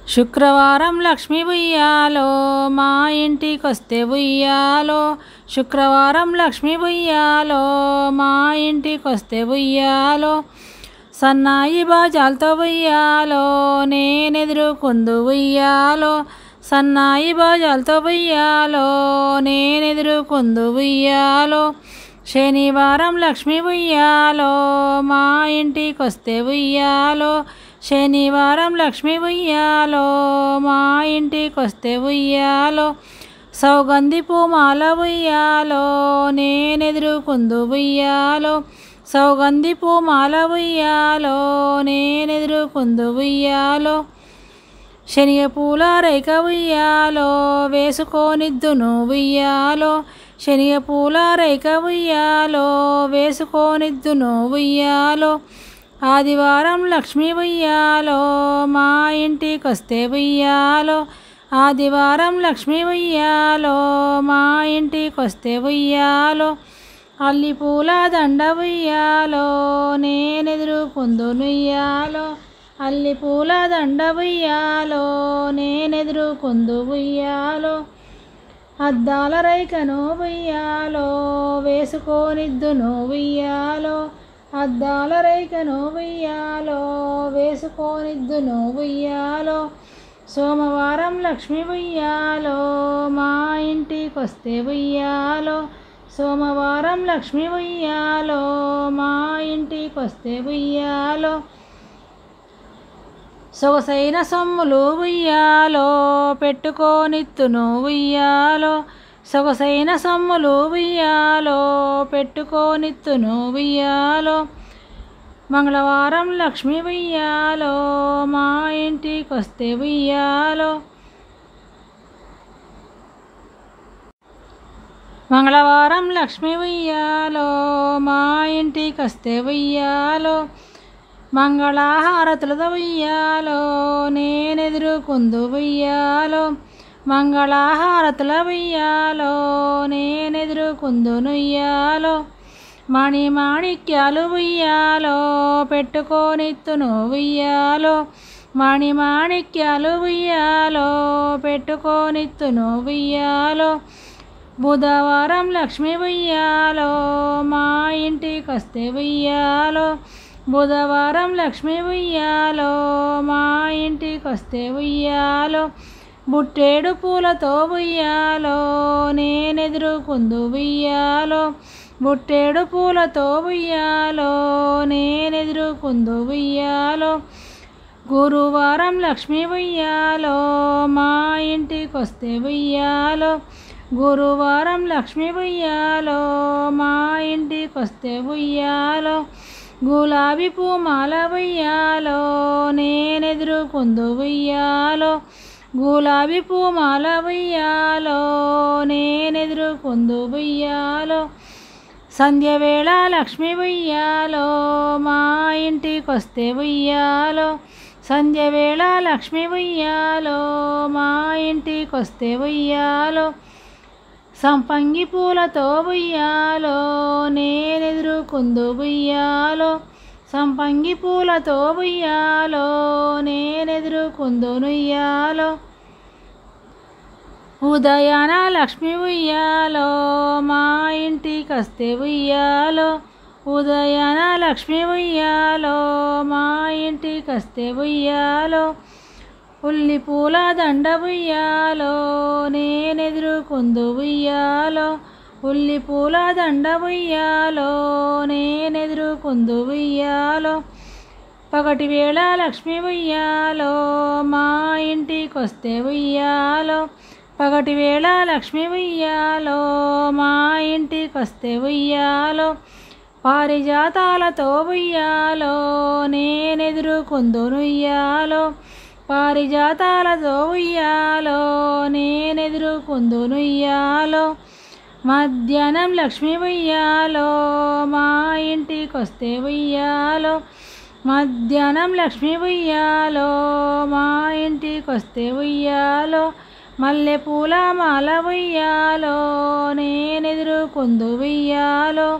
శుక్రవారం లక్ష్మి ఉయ్యాలో మా ఇంటికొస్తే ఉయ్యాలో. శుక్రవారం లక్ష్మి ఉయ్యాలో మా ఇంటికొస్తే ఉయ్యాలో. సన్నాయి బాజాలతో ఉయ్యాలో నేనెదురుకుందు ఉయ్యాలో. సన్నాయి బాజాలతో ఉయ్యాలో నేనెదురుకుందు ఉయ్యాలో. శనివారం లక్ష్మి ఉయ్యాలో మా ఇంటికొస్తే ఉయ్యాలో. శనివారం లక్ష్మి ఉయ్యాలో మా ఇంటికొస్తే ఉయ్యాలో. సౌగంధి పూమాల ఉయ్యాలో నేనెదురుకుందు ఉయ్యాలో. సౌగంధి పూమాల ఉయ్యాలో నేనెదురుకుందు ఉయ్యాలో. శనగపూల రేఖ ఉయ్యాలో వేసుకొనిద్దును ఉయ్యాలో. శనగపూల రేఖ ఉయ్యాలో వేసుకొనిద్దును ఉయ్యాలో. ఆదివారం లక్ష్మి ఉయ్యాలో మా ఇంటికొస్తే ఉయ్యాలో. ఆదివారం లక్ష్మి ఉయ్యాలో మా ఇంటికొస్తే ఉయ్యాలో. అల్లిపూల దండ ఉయ్యాలో నేనెదురుకుందునుయ్యాలో. అల్లిపూల దండ ఉయ్యాలో నేనెదురుకుందు ఉయ్యాలో. అద్దాల రైకను ఉయ్యాలో వేసుకొనిద్దును ఉయ్యాలో. అద్దాల రైకను ఉయ్యాలో వేసుకొనిద్దును ఉయ్యాలో. సోమవారం లక్ష్మి ఉయ్యాలో మా ఇంటికొస్తే ఉయ్యాలో. సోమవారం లక్ష్మి ఉయ్యాలో మా ఇంటికొస్తే ఉయ్యాలో. సొగసైన సొమ్ములు ఉయ్యాలో పెట్టుకొనిత్తును ఉయ్యాలో. సొగసైన సొమ్ములు ఉయ్యాలో పెట్టుకొనిత్తును ఉయ్యాలో. మంగళవారం లక్ష్మి ఉయ్యాలో మా ఇంటికొస్తే ఉయ్యాలో. మంగళవారం లక్ష్మి ఉయ్యాలో మా ఇంటికొస్తే ఉయ్యాలో. మంగళహారతులతో ఉయ్యాలో నేనెదురుకుందు ఉయ్యాలో. మంగళహారతుల ఉయ్యాలో నేనెదురుకుందునుయ్యాలో. మణిమాణిక్యాలు ఉయ్యాలో పెట్టుకొనిత్తును ఉయ్యాలో. మణిమాణిక్యాలు ఉయ్యాలో పెట్టుకొనిత్తును ఉయ్యాలో. బుధవారం లక్ష్మి ఉయ్యాలో మా ఇంటికొస్తే ఉయ్యాలో. బుధవారం లక్ష్మి ఉయ్యాలో మా ఇంటికొస్తే ఉయ్యాలో. బుట్టేడు పూలతో ఉయ్యాలో నేనెదురుకుందు ఉయ్యాలో. బుట్టేడు పూలతో ఉయ్యాలో నేనెదురుకుందు ఉయ్యాలో. గురువారం లక్ష్మి ఉయ్యాలో మా ఇంటికొస్తే ఉయ్యాలో. గురువారం లక్ష్మి ఉయ్యాలో మా ఇంటికొస్తే ఉయ్యాలో. గులాబీ పూమాల ఉయ్యాలో నేనెదురుకుందు ఉయ్యాలో. గులాబీ పూమాల ఉయ్యాలో నేనెదురుకుందు ఉయ్యాలో. సంధ్యవేళ లక్ష్మి ఉయ్యాలో మా ఇంటికొస్తే ఉయ్యాలో. సంధ్యవేళ లక్ష్మి ఉయ్యాలో మా ఇంటికొస్తే ఉయ్యాలో. సంపంగి పూలతో ఉయ్యాలో నేనెదురుకుందు ఉయ్యాలో. సంపంగి పూలతో ఉయ్యాలో నేనెదురుకుందునుయ్యాలో. ఉదయాన లక్ష్మి ఉయ్యాలో మా ఇంటికొస్తే ఉయ్యాలో. ఉదయాన లక్ష్మి ఉయ్యాలో మా ఇంటికొస్తే ఉయ్యాలో. ఉల్లిపూల దండ ఉయ్యాలో నేనెదురుకుందు ఉయ్యాలో. ఉల్లిపూల దండ ఉయ్యాలో నేనెదురుకుందు ఉయ్యాలో. పగటి వేళ లక్ష్మి ఉయ్యాలో మా ఇంటికొస్తే ఉయ్యాలో. పగటి వేళ లక్ష్మి ఉయ్యాలో మా ఇంటికొస్తే ఉయ్యాలో. పారిజాతాలతో ఉయ్యాలో నేనెదురుకుందునుయ్యాలో. పారిజాతాలతో ఉయ్యాలో నేనెదురుకుందునుయ్యాలో. మధ్యాహ్నం లక్ష్మి ఉయ్యాలో మా ఇంటికొస్తే ఉయ్యాలో. మధ్యాహ్నం లక్ష్మి ఉయ్యాలో మా ఇంటికొస్తే ఉయ్యాలో. మల్లెపూల మాల ఉయ్యాలో నేనెదురుకుందు ఉయ్యాలో.